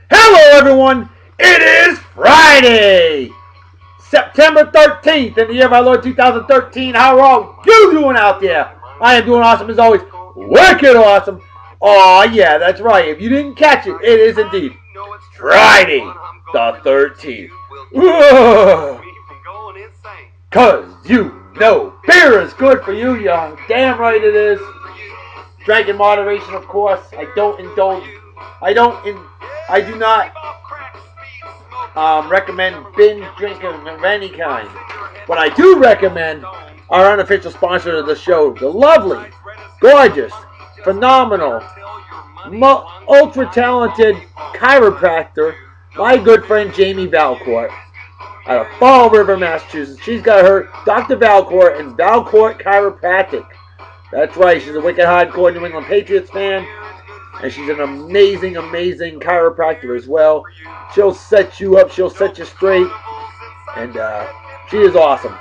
Hello everyone, it is Friday, September 13th in the year of our Lord 2013. How are you doing out there? I am doing awesome as always, wicked awesome. Oh yeah, that's right, if you didn't catch it, it is indeed Friday the 13th. Cause you know beer is good for you, you damn right it is. Drink in moderation, of course. I do not recommend binge drinking of any kind. What I do recommend, our unofficial sponsor of the show, the lovely, gorgeous, phenomenal, ultra-talented chiropractor, my good friend Jamie Valcourt, out of Fall River, Massachusetts. She's got her Dr. Valcourt and Valcourt Chiropractic. That's right, she's a wicked hardcore New England Patriots fan. And she's an amazing, amazing chiropractor as well. She'll set you up. She'll set you straight. And she is awesome.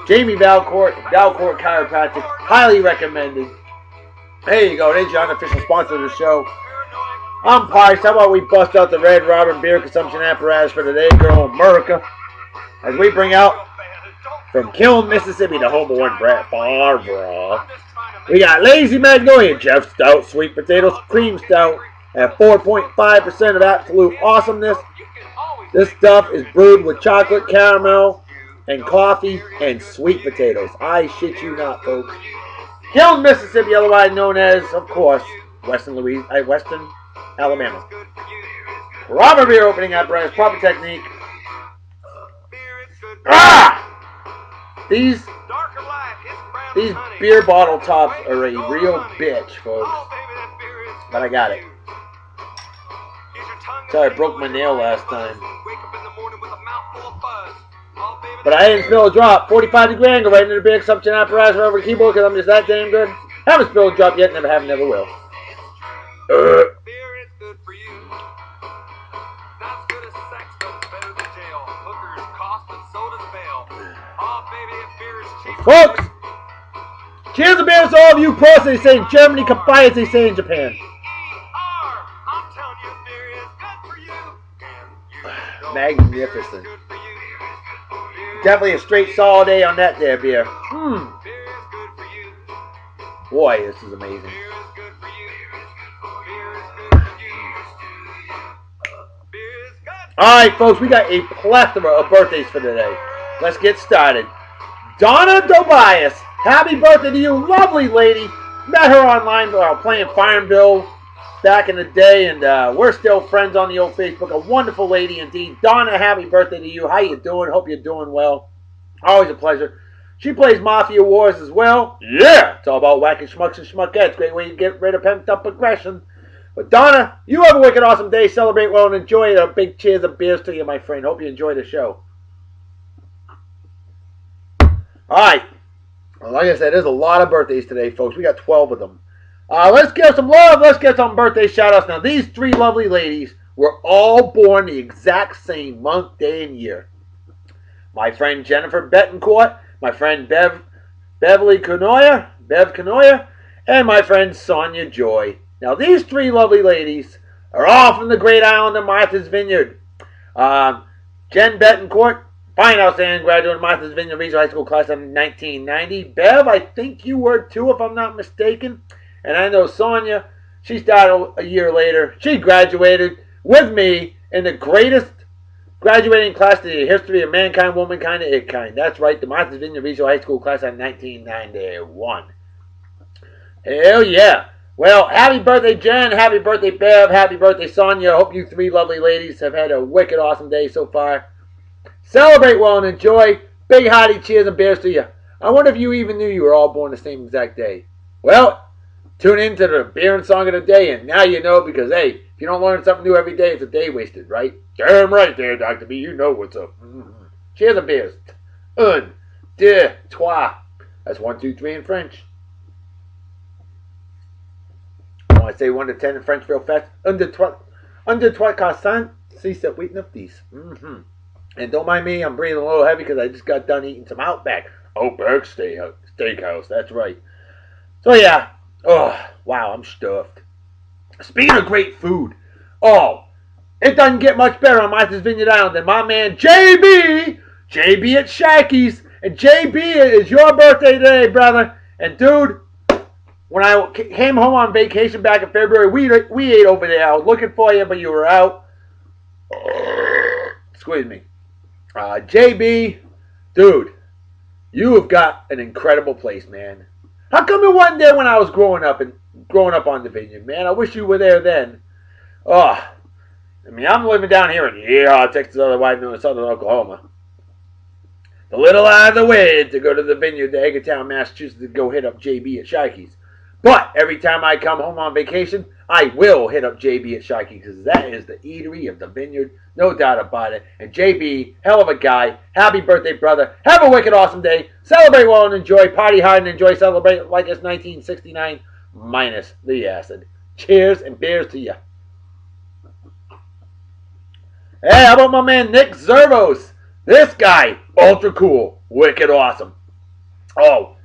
Jamie Valcourt, Valcourt Chiropractic. Highly recommended. There you go. There's your unofficial sponsor of the show. I'm Bryce. How about we bust out the Red Robin beer consumption apparatus for today, girl America. As we bring out from Kiln, Mississippi, the home of one Brett Barbara. We got Lazy Magnolia, Jeff Stout, Sweet Potatoes Cream Stout at 4.5% of absolute awesomeness. This stuff is brewed with chocolate, caramel, and coffee, and sweet potatoes. I shit you not, folks. Kiln, Mississippi, otherwise known as, of course, Western Alabama. Robber beer opening apparatus, proper technique. These beer bottle tops are a real bitch, folks. But I got it. Sorry, I broke my nail last time. But I didn't spill a drop. 45-degree angle right into the beer consumption apparatus right over the keyboard because I'm just that damn good. Haven't spilled a drop yet, never have, never will. Folks, cheers to beers to all of you pros, they say in Germany, goodbye as they say in Japan. Magnificent. Definitely a straight solid A on that there beer. Boy, this is amazing. Alright, folks, we got a plethora of birthdays for today. Let's get started. Donna Tobias, happy birthday to you, lovely lady. Met her online while playing Farmville back in the day, and we're still friends on the old Facebook. A wonderful lady indeed. Donna, happy birthday to you. How you doing? Hope you're doing well. Always a pleasure. She plays Mafia Wars as well. Yeah, it's all about whacking schmucks and schmuckettes. Great way to get rid of pent up aggression. But Donna, you have a wicked awesome day. Celebrate well and enjoy it. A big cheers of beers to you, my friend. Hope you enjoy the show. Alright, well, like I said, there's a lot of birthdays today, folks. We got 12 of them. Let's give some love. Let's get some birthday shout-outs. Now, these three lovely ladies were all born the exact same month, day, and year. My friend Jennifer Betancourt, my friend Beverly Canoia, and my friend Sonya Joy. Now, these three lovely ladies are all from the great island of Martha's Vineyard. Jen Betancourt, fine outstanding graduate of Martha's Vineyard Regional High School class of 1990. Bev, I think you were too, if I'm not mistaken. And I know Sonya, she started a year later. She graduated with me in the greatest graduating class in the history of mankind, womankind, and it-kind. That's right, the Martha's Vineyard Regional High School class of 1991. Hell yeah. Well, happy birthday, Jen. Happy birthday, Bev. Happy birthday, Sonya. Hope you three lovely ladies have had a wicked awesome day so far. Celebrate well and enjoy. Big hearty cheers and beers to you. I wonder if you even knew you were all born the same exact day. Well, tune in to the beer and song of the day, and now you know because, hey, if you don't learn something new every day, it's a day wasted, right? Damn right there, Dr. B. You know what's up. Cheers and beers. Un, deux, trois. That's 1, 2, 3 in French. I want to say 1 to 10 in French real fast. Un, deux, trois, quatre, cinq, six, sept, huit, neuf, dix. And don't mind me, I'm breathing a little heavy because I just got done eating some Outback Steakhouse. That's right. So yeah. Oh, wow, I'm stuffed. Speaking of great food. Oh, It doesn't get much better on Martha's Vineyard Island than my man JB. JB at Shakey's. And JB, it is your birthday today, brother. And dude, when I came home on vacation back in February, we ate over there. I was looking for you, but you were out. Excuse me. JB, dude, you have got an incredible place, man. How come it wasn't there when I was growing up on the vineyard, man? I wish you were there then. Oh, I mean, I'm living down here in Texas, otherwise known as Southern Oklahoma. The little out of the way to go to the vineyard to Eggertown, Massachusetts, to go hit up JB at Shikey's. But every time I come home on vacation, I will hit up JB at Shikey's because that is the eatery of the vineyard, no doubt about it. And JB, hell of a guy. Happy birthday, brother. Have a wicked awesome day. Celebrate well and enjoy. Party hard and enjoy. Celebrate like it's 1969 minus the acid. Cheers and beers to you. Hey, how about my man Nick Zervos? This guy, ultra cool, wicked awesome. Oh,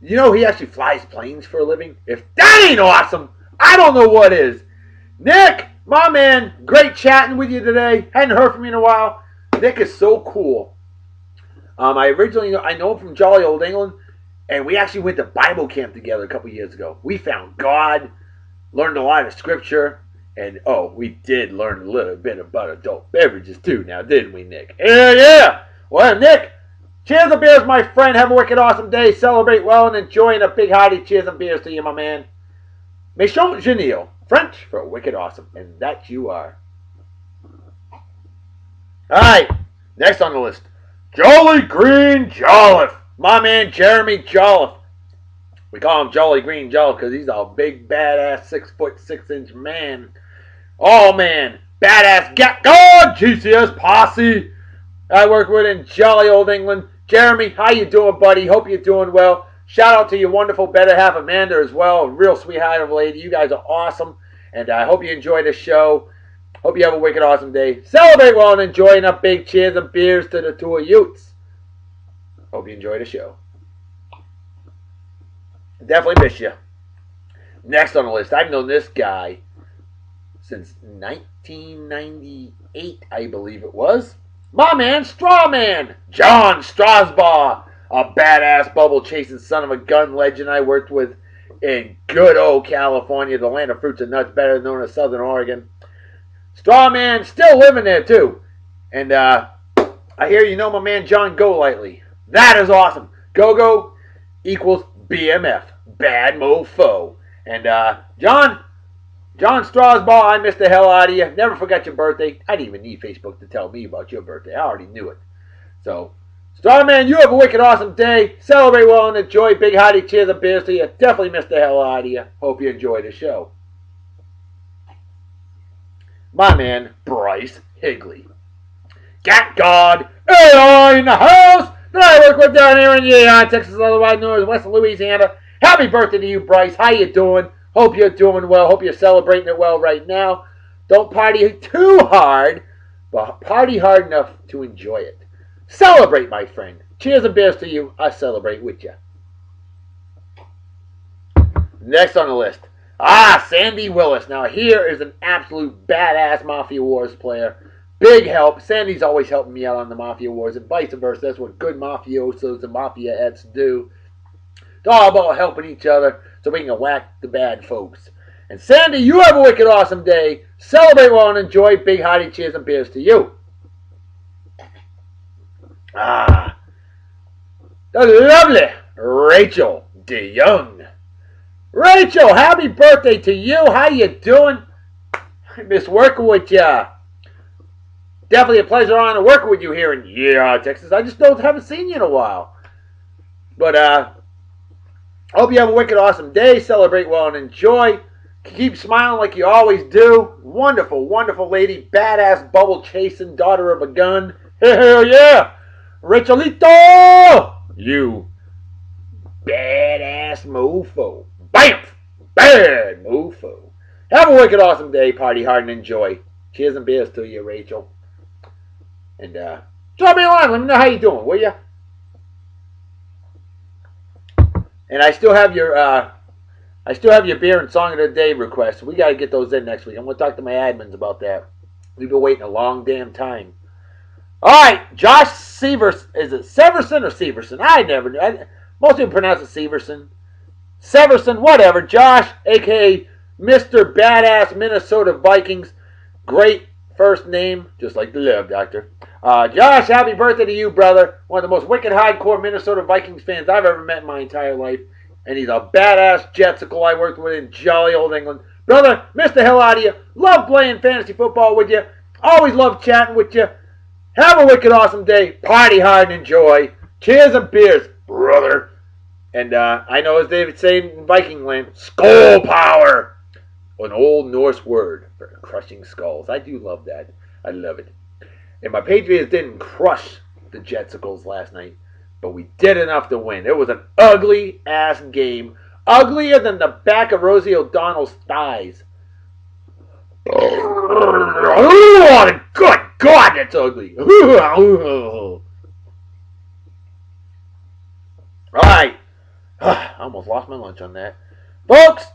you know he actually flies planes for a living? If that ain't awesome, I don't know what is. Nick, my man, great chatting with you today. Hadn't heard from you in a while. Nick is so cool. I know him from jolly old England, and we actually went to Bible camp together a couple years ago. We found God, learned a lot of scripture, and we did learn a little bit about adult beverages too now, didn't we, Nick? Yeah! Well, Nick, cheers and beers, my friend. Have a wicked awesome day. Celebrate well and enjoy. And a big hearty cheers and beers to you, my man. Méchant Genio, French for wicked awesome. And that you are. Alright, next on the list. Jolly Green Jolliffe. My man Jeremy Jolliffe. We call him Jolly Green Jolliffe because he's a big, badass, 6'6" man. Oh, man. Badass God GCS posse. I work with in jolly old England. Jeremy, how you doing, buddy? Hope you're doing well. Shout out to your wonderful better half, Amanda, as well. A real sweetheart of a lady. You guys are awesome. And I hope you enjoy the show. Hope you have a wicked awesome day. Celebrate well and enjoy. Enough big cheers and beers to the two of Utes. Hope you enjoy the show. Definitely miss you. Next on the list, I've known this guy since 1998, I believe it was. My man, Strawman, John Strasbaugh, a badass bubble-chasing son of a gun legend I worked with in good old California, the land of fruits and nuts, better known as Southern Oregon. Strawman still living there, too. And I hear you know my man John Golightly. That is awesome. Go equals BMF, bad mofo. And John Strasbaugh, I missed the hell out of you. Never forgot your birthday. I didn't even need Facebook to tell me about your birthday. I already knew it. So, Starman, you have a wicked awesome day. Celebrate well and enjoy. Big hearty cheers and beers to you. Definitely missed the hell out of you. Hope you enjoy the show. My man, Bryce Higley. Got God AI in the house that I work with down here in Texas, otherwise known as West Louisiana. Happy birthday to you, Bryce. How you doing? Hope you're doing well. Hope you're celebrating it well right now. Don't party too hard, but party hard enough to enjoy it. Celebrate, my friend. Cheers and beers to you. I celebrate with you. Next on the list. Sandy Willis. Now here is an absolute badass Mafia Wars player. Big help. Sandy's always helping me out on the Mafia Wars and vice versa. That's what good mafiosos and mafia-ettes do. It's all about helping each other so we can whack the bad folks. And Sandy, you have a wicked awesome day. Celebrate well and enjoy. Big hearty cheers and beers to you. The lovely Rachael DeYoung. Rachael, happy birthday to you. How you doing? I miss working with you. Definitely a pleasure honor working with you here in Texas. I just haven't seen you in a while. But hope you have a wicked awesome day. Celebrate well and enjoy. Keep smiling like you always do. Wonderful, wonderful lady. Badass bubble chasing daughter of a gun. Hell yeah. Rachelito! You badass mofo. Bam! Bad mofo. Have a wicked awesome day. Party hard and enjoy. Cheers and beers to you, Rachael. And drop me a line. Let me know how you doing, will you? And I still have your beer and song of the day requests. We got to get those in next week. I'm going to talk to my admins about that. We've been waiting a long damn time. All right, Josh Severson. Is it Severson or Severson? I never knew. Most people pronounce it Severson. Severson, whatever. Josh, a.k.a. Mr. Badass Minnesota Vikings. Great first name, just like the love doctor. Josh, happy birthday to you, brother. One of the most wicked, hardcore Minnesota Vikings fans I've ever met in my entire life. And he's a badass Jetsicle I worked with in jolly old England. Brother, miss the hell out of you. Love playing fantasy football with you. Always love chatting with you. Have a wicked awesome day. Party hard and enjoy. Cheers and beers, brother. And I know as David saying in Viking land, skull power. An old Norse word for crushing skulls. I do love that. I love it. And my Patriots didn't crush the Jetsicles last night, but we did enough to win. It was an ugly ass game. Uglier than the back of Rosie O'Donnell's thighs. Oh, good God, that's ugly. All right. I almost lost my lunch on that. Folks,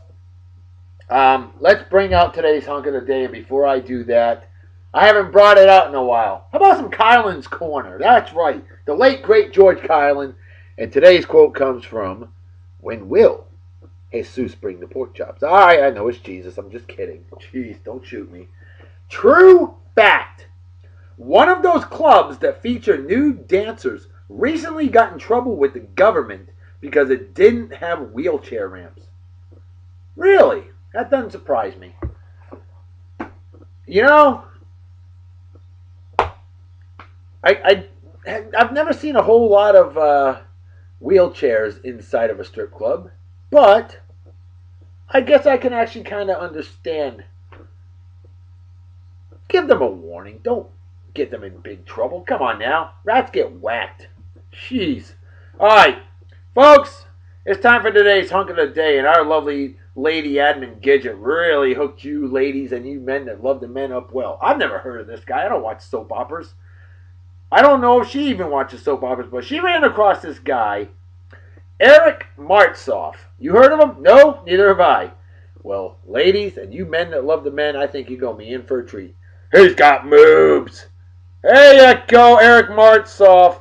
let's bring out today's hunk of the day. And before I do that, I haven't brought it out in a while. How about some Kylan's Corner? That's right. The late, great George Kylan. And today's quote comes from, "When will Jesus bring the pork chops?" All right, I know it's Jesus. I'm just kidding. Jeez, don't shoot me. True fact. One of those clubs that feature nude dancers recently got in trouble with the government because it didn't have wheelchair ramps. Really? That doesn't surprise me. You know, I've never seen a whole lot of wheelchairs inside of a strip club, but I guess I can actually kind of understand. Give them a warning. Don't get them in big trouble. Come on now. Rats get whacked. Jeez. All right, folks, it's time for today's hunk of the day, and our lovely lady admin Gidget really hooked you ladies and you men that love the men up well. I've never heard of this guy. I don't watch soap operas. I don't know if she even watches soap operas, but she ran across this guy, Eric Martsoff. You heard of him? No? Neither have I. Well, ladies and you men that love the men, I think you're going to be in for a treat. He's got moves. There you go, Eric Martsoff.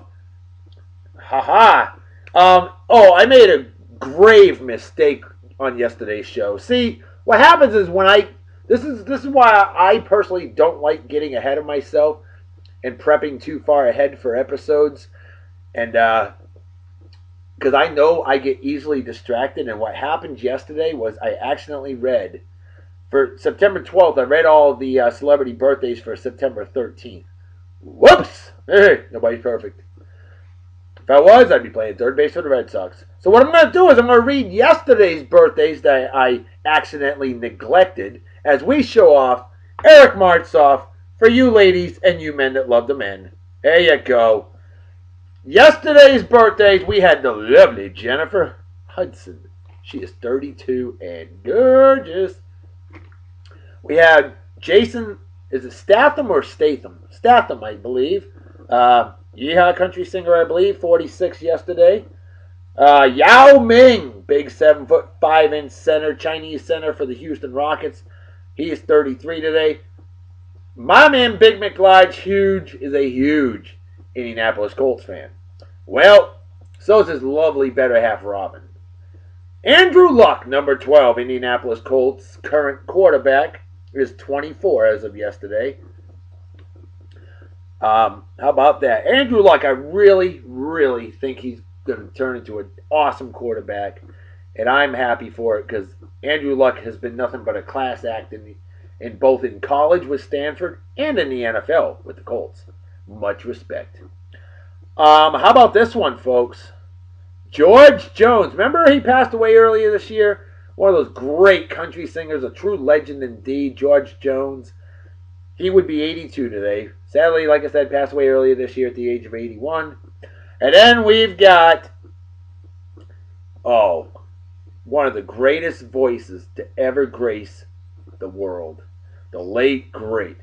Haha. I made a grave mistake on yesterday's show. See, what happens is when this is why I personally don't like getting ahead of myself and prepping too far ahead for episodes, and because I know I get easily distracted. And what happened yesterday was I accidentally read for September 12th. I read all the celebrity birthdays for September 13th. Whoops! Hey, nobody's perfect. If I was, I'd be playing third base for the Red Sox. So what I'm going to do is I'm going to read yesterday's birthdays that I accidentally neglected as we show off Eric Martsoff for you ladies and you men that love the men. There you go. Yesterday's birthdays, we had the lovely Jennifer Hudson. She is 32 and gorgeous. We had Jason, is it Statham or Statham? Statham, I believe. Yeehaw country singer, I believe, 46 yesterday. Yao Ming, big 7'5" center, Chinese center for the Houston Rockets. He is 33 today. My man Big McLeod Huge is a huge Indianapolis Colts fan. Well, so is his lovely better half Robin. Andrew Luck, number 12, Indianapolis Colts, current quarterback, is 24 as of yesterday. How about that? Andrew Luck, I really, really think he's going to turn into an awesome quarterback, and I'm happy for it because Andrew Luck has been nothing but a class act in both in college with Stanford and in the NFL with the Colts. Much respect. How about this one, folks? George Jones. Remember he passed away earlier this year? One of those great country singers, a true legend indeed, George Jones. He would be 82 today. Sadly, like I said, passed away earlier this year at the age of 81. And then we've got, one of the greatest voices to ever grace the world. The late, great,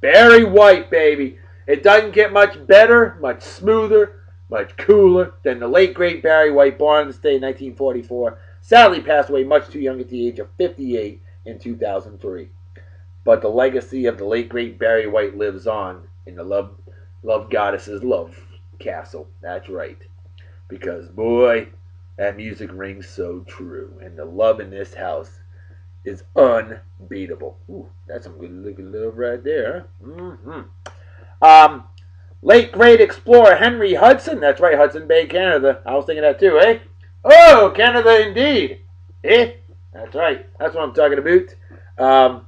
Barry White, baby. It doesn't get much better, much smoother, much cooler than the late, great Barry White, born in the state in 1944. Sadly passed away much too young at the age of 58 in 2003. but the legacy of the late great Barry White lives on in the love goddess's love castle. That's right, because boy, that music rings so true, and the love in this house is unbeatable. Ooh, that's some good looking love right there. Huh? Mm-hmm. Late great explorer Henry Hudson. That's right, Hudson Bay, Canada. I was thinking that too, eh? Oh, Canada indeed. Eh? That's right. That's what I'm talking about.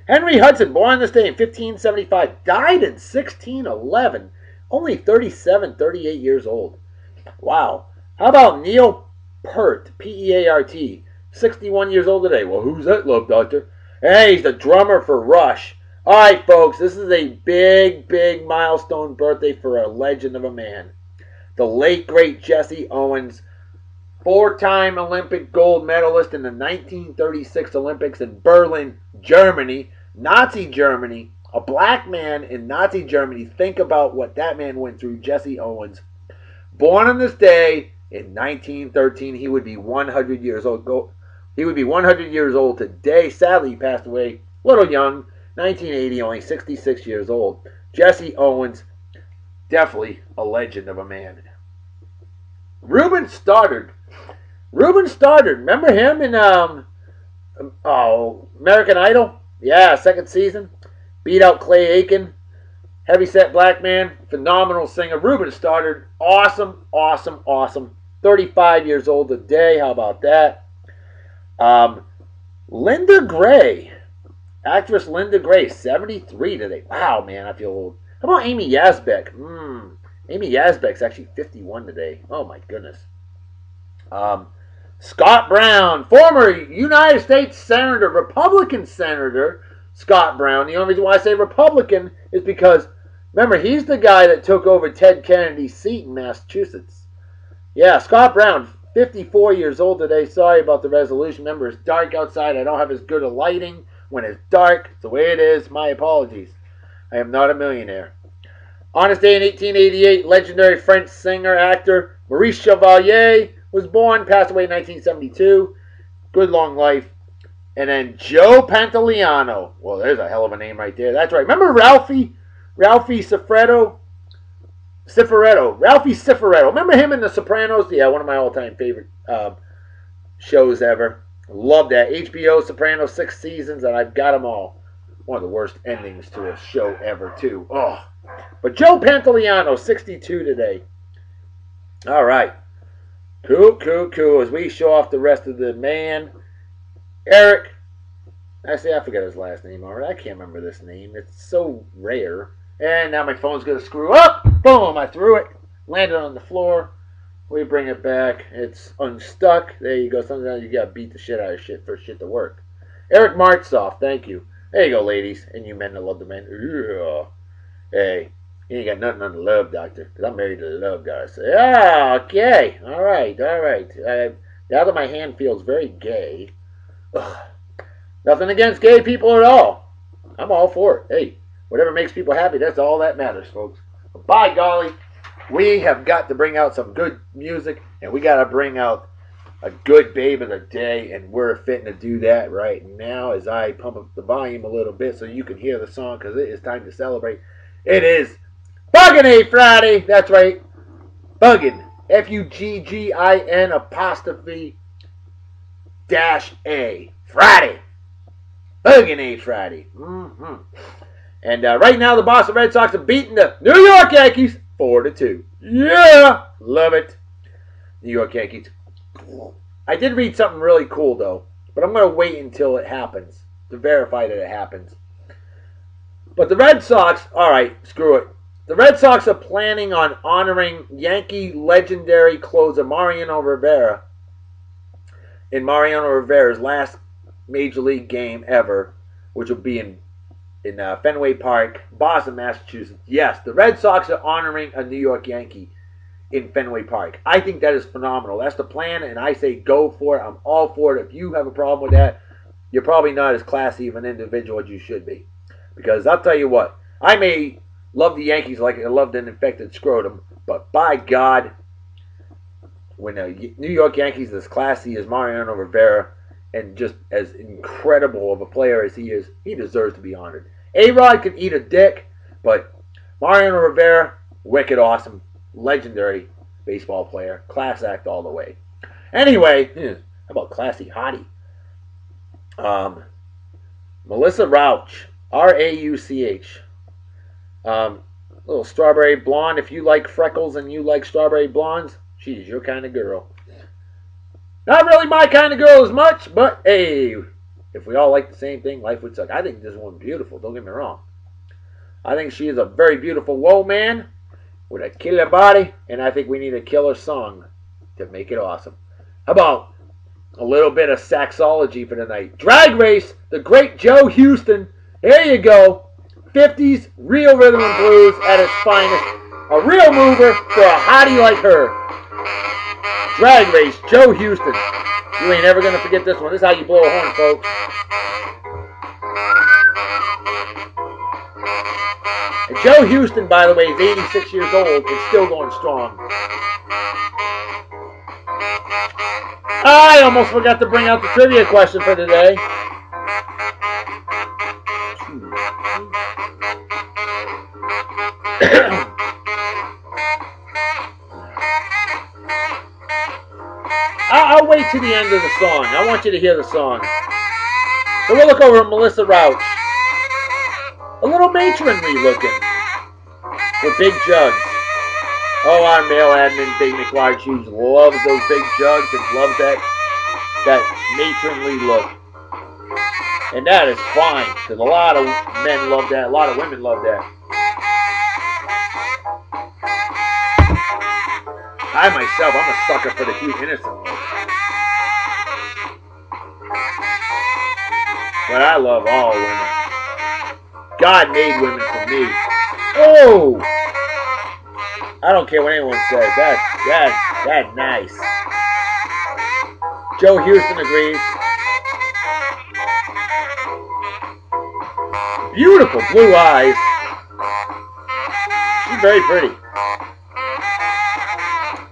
Henry Hudson, born this day in 1575, died in 1611. Only 37, 38 years old. Wow. How about Neil Peart, P-E-A-R-T, 61 years old today? Well, who's that, love doctor? Hey, he's the drummer for Rush. All right, folks, this is a big, big milestone birthday for a legend of a man. The late, great Jesse Owens, four-time Olympic gold medalist in the 1936 Olympics in Berlin, Germany, Nazi Germany, a black man in Nazi Germany. Think about what that man went through, Jesse Owens. Born on this day in 1913, he would be 100 years old. He would be 100 years old today. Sadly, he passed away a little young, 1980, only 66 years old. Jesse Owens, definitely a legend of a man. Ruben Stoddard. Remember him in American Idol? Yeah, second season. Beat out Clay Aiken. Heavyset black man, phenomenal singer. Ruben Stoddard, awesome. 35 years old today. How about that? Linda Gray. Actress Linda Gray, 73 today. Wow, man, I feel old. How about Amy Yazbek? Amy Yazbek's actually 51 today. Oh, my goodness. Scott Brown, former United States Senator, Republican Senator Scott Brown. The only reason why I say Republican is because, remember, he's the guy that took over Ted Kennedy's seat in Massachusetts. Yeah, Scott Brown, 54 years old today. Sorry about the resolution. Remember, it's dark outside. I don't have as good a lighting. When it's dark, it's the way it is. My apologies. I am not a millionaire. On this day in 1888, legendary French singer, actor Maurice Chevalier was born, passed away in 1972. Good long life. And then Joe Pantoliano. Well, there's a hell of a name right there. That's right. Remember Ralphie Cifaretto? Ralphie Cifaretto. Remember him in The Sopranos? Yeah, one of my all-time favorite shows ever. Love that. HBO Sopranos, 6 seasons, and I've got them all. One of the worst endings to a show ever, too. Oh. But Joe Pantoliano, 62 today. All right. Cool. As we show off the rest of the man, Eric. I forgot his last name already. I can't remember this name. It's so rare. And now my phone's going to screw up. Boom, I threw it. Landed on the floor. We bring it back. It's unstuck. There you go. Sometimes you got to beat the shit out of shit for shit to work. Eric Martsoff, thank you. There you go, ladies. And you men that love the men. Yeah. Hey, you ain't got nothing on the love doctor. Because I'm married to the love goddess. Yeah, okay. All right. Now that my hand feels very gay. Ugh. Nothing against gay people at all. I'm all for it. Hey, whatever makes people happy, that's all that matters, folks. But by golly, we have got to bring out some good music, and we got to bring out a good babe of the day, and we're fitting to do that right now as I pump up the volume a little bit so you can hear the song, because it is time to celebrate. It is Buggin' A Friday. That's right. Buggin'. Fuggin apostrophe dash A. Friday. Buggin' A Friday. And right now the Boston Red Sox are beating the New York Yankees 4-2. Yeah! Love it. New York Yankees. I did read something really cool, though. But I'm going to wait until it happens to verify that it happens. But the Red Sox, alright, screw it. The Red Sox are planning on honoring Yankee legendary closer Mariano Rivera in Mariano Rivera's last Major League game ever, which will be in Fenway Park, Boston, Massachusetts. Yes, the Red Sox are honoring a New York Yankee in Fenway Park. I think that is phenomenal. That's the plan, and I say go for it. I'm all for it. If you have a problem with that, you're probably not as classy of an individual as you should be. Because I'll tell you what, I may love the Yankees like I loved an infected scrotum, but by God, when a New York Yankees as classy as Mariano Rivera and just as incredible of a player as he is, he deserves to be honored. A-Rod could eat a dick, but Mariano Rivera, wicked awesome, legendary baseball player, class act all the way. Anyway, how about classy hottie? Melissa Rauch, R-A-U-C-H. Little strawberry blonde. If you like freckles and you like strawberry blondes, she's your kind of girl. Not really my kind of girl as much, but hey, if we all like the same thing, life would suck. I think this one's beautiful, don't get me wrong. I think she is a very beautiful woman with a killer body, and I think we need a killer song to make it awesome. How about a little bit of saxology for tonight? Drag Race, the great Joe Houston. There you go. 50s real rhythm and blues at its finest. A real mover for a hottie like her. Drag Race, Joe Houston. You ain't ever gonna forget this one. This is how you blow a horn, folks. And Joe Houston, by the way, is 86 years old and still going strong. I almost forgot to bring out the trivia question for today. I'll wait to the end of the song. I want you to hear the song. So we'll look over at Melissa Rauch. A little matronly looking. With big jugs. Oh, our male admin, Big McLarge Hughes, loves those big jugs and loves that matronly look. And that is fine, because a lot of men love that, a lot of women love that. I myself, I'm a sucker for the cute, innocent look. But I love all women. God made women for me. Oh! I don't care what anyone says. That's nice. Joe Houston agrees. Beautiful blue eyes. She's very pretty.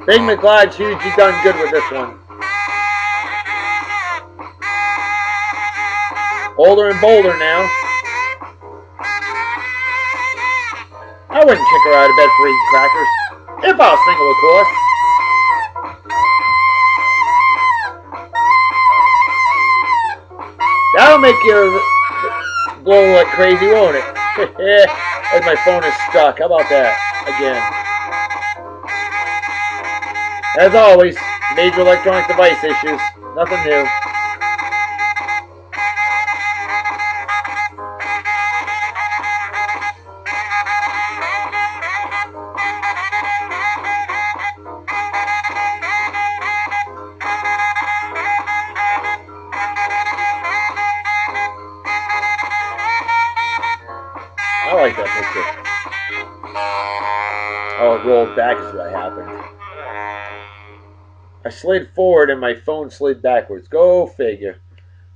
Big McLeod, you done good with this one. Older and bolder now. I wouldn't kick her out of bed for eating crackers. If I was single, of course. That'll make you blow like crazy, won't it? As my phone is stuck. How about that? Again. As always, major electronic device issues. Nothing new. I like that picture. Oh, it rolled back is what happened. I slid forward and my phone slid backwards. Go figure.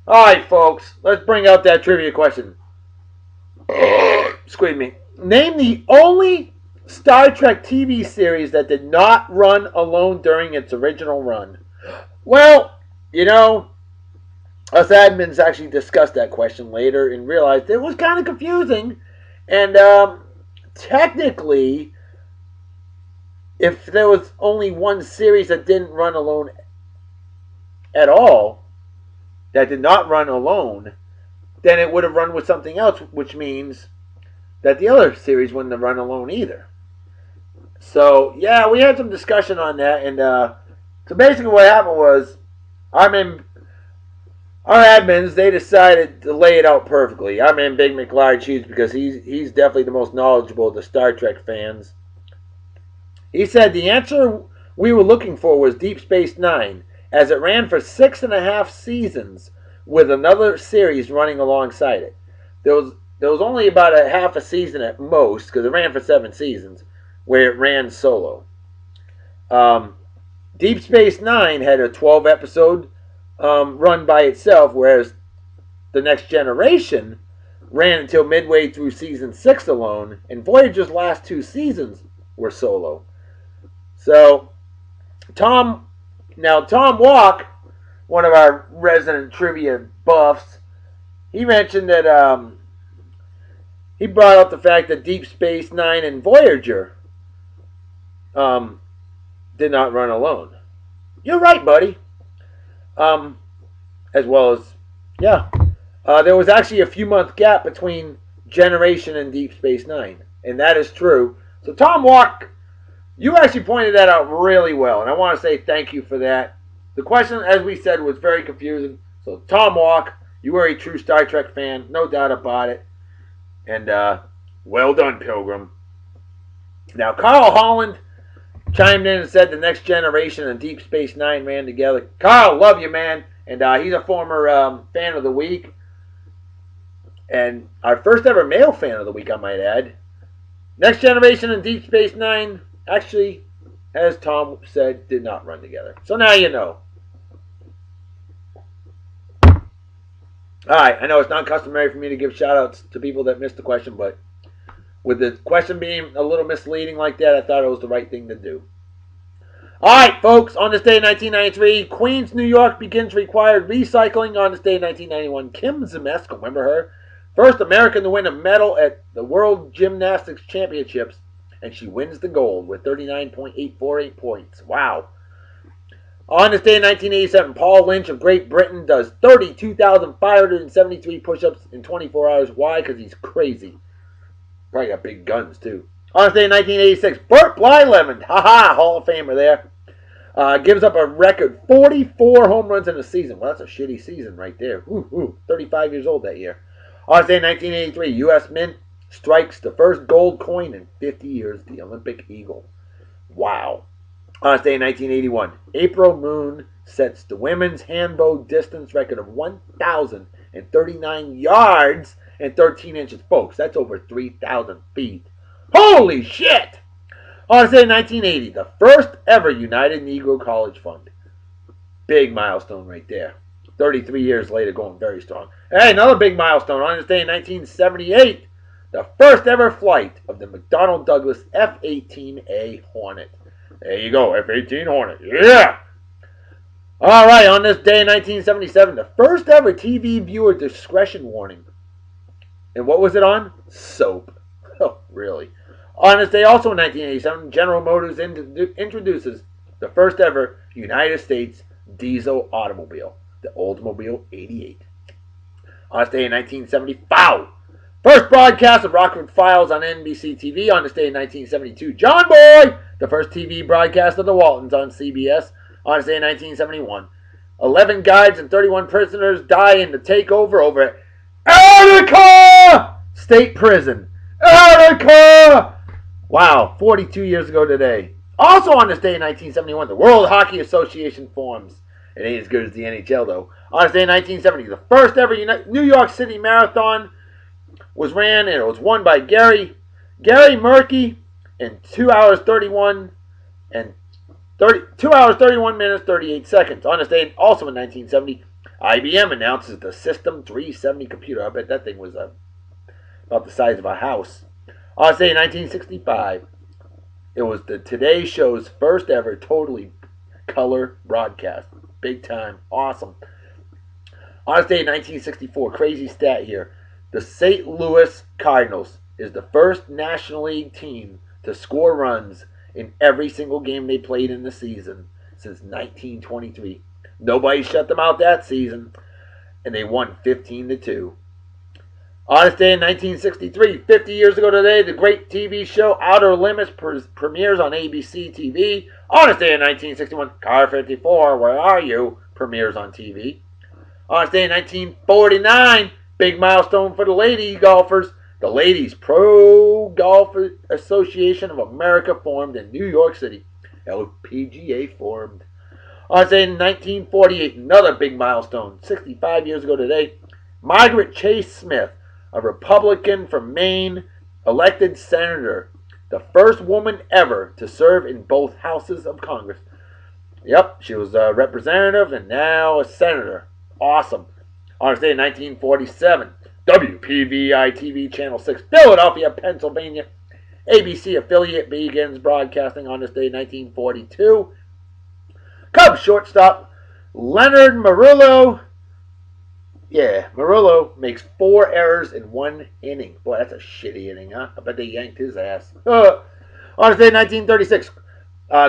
Alright, folks. Let's bring out that trivia question. Excuse me. Name the only Star Trek TV series that did not run alone during its original run. Well, you know, us admins actually discussed that question later and realized it was kind of confusing. And technically, if there was only one series that didn't run alone at all, that did not run alone, then it would have run with something else, which means that the other series wouldn't have run alone either. So, yeah, we had some discussion on that, and so basically what happened was, our admins, they decided to lay it out perfectly. Our man Big McLarge Hughes, because he's definitely the most knowledgeable of the Star Trek fans. He said the answer we were looking for was Deep Space Nine, as it ran for 6.5 seasons with another series running alongside it. There was only about a half a season at most, because it ran for 7 seasons, where it ran solo. Deep Space Nine had a 12-episode run by itself, whereas The Next Generation ran until midway through season 6 alone, and Voyager's last 2 seasons were solo. So, Tom Walk one of our resident trivia buffs, he mentioned that he brought up the fact that Deep Space Nine and Voyager did not run alone. You're right, buddy. As well as, yeah, there was actually a few month gap between Generation and Deep Space Nine, and that is true. So Tom Walk, you actually pointed that out really well, and I want to say thank you for that. The question, as we said, was very confusing. So Tom Walk, you are a true Star Trek fan, no doubt about it. And well done, Pilgrim. Now, Carl Holland chimed in and said the Next Generation and Deep Space Nine ran together. Carl, love you, man. And he's a former fan of the week. And our first ever male fan of the week, I might add. Next Generation and Deep Space Nine actually, as Tom said, did not run together. So now you know. Alright, I know it's not customary for me to give shout-outs to people that missed the question, but with the question being a little misleading like that, I thought it was the right thing to do. Alright, folks, on this day in 1993, Queens, New York begins required recycling. On this day in 1991, Kim Zmeskal, remember her? First American to win a medal at the World Gymnastics Championships, and she wins the gold with 39.848 points. Wow. On this day in 1987, Paul Lynch of Great Britain does 32,573 push-ups in 24 hours. Why? Because he's crazy. Probably got big guns, too. On this day in 1986, Burt Blyleven, haha, Hall of Famer there, gives up a record 44 home runs in a season. Well, that's a shitty season right there. 35 years old that year. On this day in 1983, U.S. Mint strikes the first gold coin in 50 years, the Olympic Eagle. Wow. On this day in 1981, April Moon sets the women's handbow distance record of 1,039 yards and 13 inches. Folks, that's over 3,000 feet. Holy shit! On this day in 1980, the first ever United Negro College Fund. Big milestone right there. 33 years later, going very strong. Hey, another big milestone. On this day in 1978, the first ever flight of the McDonnell Douglas F-18A Hornet. There you go, F-18 Hornet. Yeah! Alright, on this day in 1977, the first ever TV viewer discretion warning. And what was it on? Soap. Oh, really? On this day, also in 1987, General Motors introduces the first ever United States diesel automobile, the Oldsmobile 88. On this day in 1970, first broadcast of Rockford Files on NBC TV. On this day in 1972, John Boy, the first TV broadcast of the Waltons on CBS. On this day in 1971, 11 guides and 31 prisoners die in the takeover over Attica State Prison. Attica! Wow, 42 years ago today. Also on this day in 1971, the World Hockey Association forms. It ain't as good as the NHL, though. On this day in 1970, the first ever New York City Marathon was ran, and it was won by Gary Murphy in 2 hours 31 minutes 38 seconds. On this day, also in 1970, IBM announces the System 370 computer. I bet that thing was about the size of a house. On this day in 1965, it was the Today Show's first ever totally color broadcast. Big time. Awesome. On this day in 1964, crazy stat here. The St. Louis Cardinals is the first National League team to score runs in every single game they played in the season since 1923. Nobody shut them out that season, and they won 15-2. On this day in 1963, 50 years ago today, the great TV show Outer Limits premieres on ABC TV. On this day in 1961, Car 54, Where Are You? Premieres on TV. On this day in 1949, big milestone for the lady golfers. The Ladies Pro Golf Association of America formed in New York City. LPGA formed. On this day in 1948, another big milestone. 65 years ago today, Margaret Chase Smith, a Republican from Maine, elected senator. The first woman ever to serve in both houses of Congress. Yep, she was a representative and now a senator. Awesome. On this day in 1947, WPVI TV Channel 6, Philadelphia, Pennsylvania. ABC affiliate begins broadcasting on this day, 1942. Cubs shortstop Leonard Murillo. Yeah, Murillo makes 4 errors in 1 inning. Boy, that's a shitty inning, huh? I bet they yanked his ass. On this day, 1936,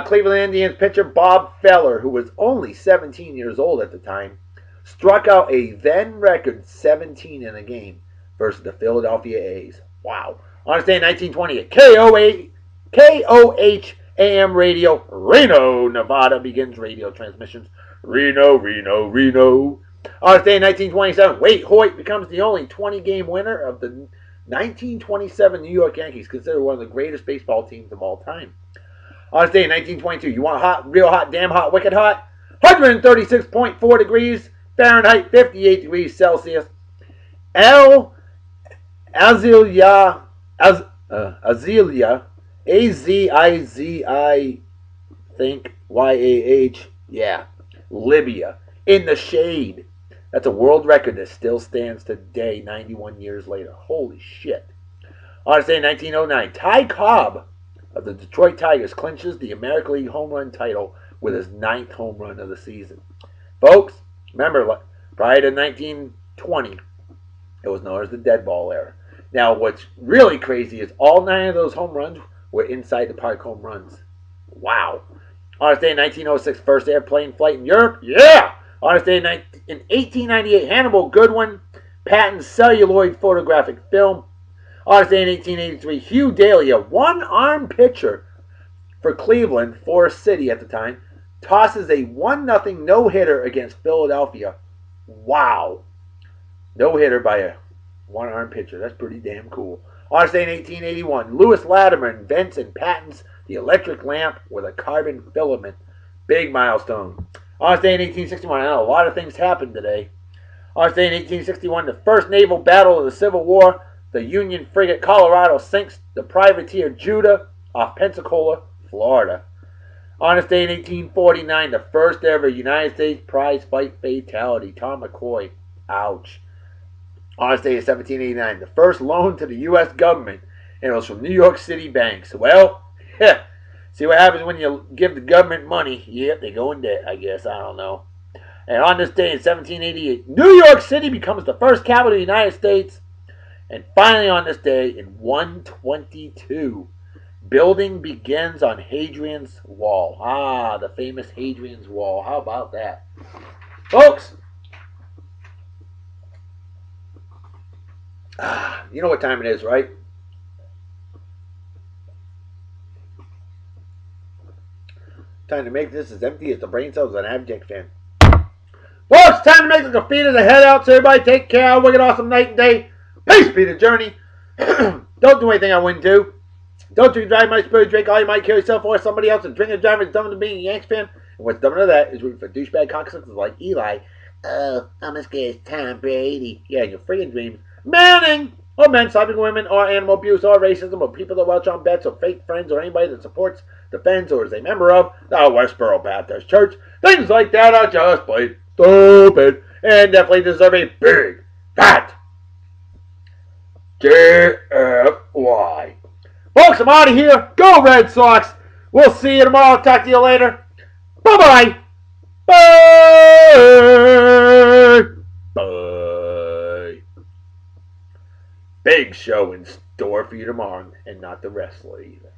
Cleveland Indians pitcher Bob Feller, who was only 17 years old at the time, struck out a then record 17 in a game versus the Philadelphia A's. Wow. On this day, in 1920, KOH AM radio, Reno, Nevada, begins radio transmissions. Reno, Reno, Reno. On this day in 1927, Wade Hoyt becomes the only 20-game winner of the 1927 New York Yankees, considered one of the greatest baseball teams of all time. On this day in 1922, you want hot, real hot, damn hot, wicked hot? 136.4 degrees Fahrenheit, 58 degrees Celsius. Azilia, A-Z-I-Z-I, think, Y-A-H, yeah, Libya, in the shade. That's a world record that still stands today, 91 years later. Holy shit. On this day in 1909, Ty Cobb of the Detroit Tigers clinches the American League home run title with his 9th home run of the season. Folks, remember, prior to 1920, it was known as the dead ball era. Now, what's really crazy is all 9 of those home runs were inside the park home runs. Wow. On this day in 1906, first airplane flight in Europe. Yeah! On this day in 1898, Hannibal Goodwin patents celluloid photographic film. On this day in 1883, Hugh Daly, a one-arm pitcher for Cleveland, Forest City at the time, tosses a 1-0 no-hitter against Philadelphia. Wow. No-hitter by a one-arm pitcher. That's pretty damn cool. On this day in 1881, Lewis Latimer invents and patents the electric lamp with a carbon filament. Big milestone. On this day in 1861, I know a lot of things happened today. On this day in 1861, the first naval battle of the Civil War, the Union frigate Colorado sinks the privateer Judah off Pensacola, Florida. On this day in 1849, the first ever United States prize fight fatality, Tom McCoy. Ouch. On this day in 1789, the first loan to the U.S. government, and it was from New York City banks. Well, see what happens when you give the government money. Yep, they go in debt, I guess. I don't know. And on this day in 1788, New York City becomes the first capital of the United States. And finally on this day in 122, building begins on Hadrian's Wall. Ah, the famous Hadrian's Wall. How about that? Folks, you know what time it is, right? Time to make this as empty as the brain cells of an abject fan. Well, it's time to make the graffiti the head out, so everybody take care. Have a wicked awesome night and day. Peace be the journey. Don't do anything I wouldn't do. Don't drink, drive, my spirit, drink all you might kill yourself or somebody else, and drink and drive is dumb to being a Yanks fan. And what's dumber than that is rooting for douchebag cocksuckers like Eli. Oh, I'm as scared as Tom Brady. Yeah, in your friggin' dreams. Manning! Or men stopping women, or animal abuse, or racism, or people that watch on bets, or fake friends, or anybody that supports, defends, or is a member of the Westboro Baptist Church. Things like that are just plain stupid, and definitely deserve a big, fat GFY. Folks, I'm out of here. Go Red Sox. We'll see you tomorrow. Talk to you later. Bye-bye. Bye. Bye. Big show in store for you tomorrow, and not the wrestler either.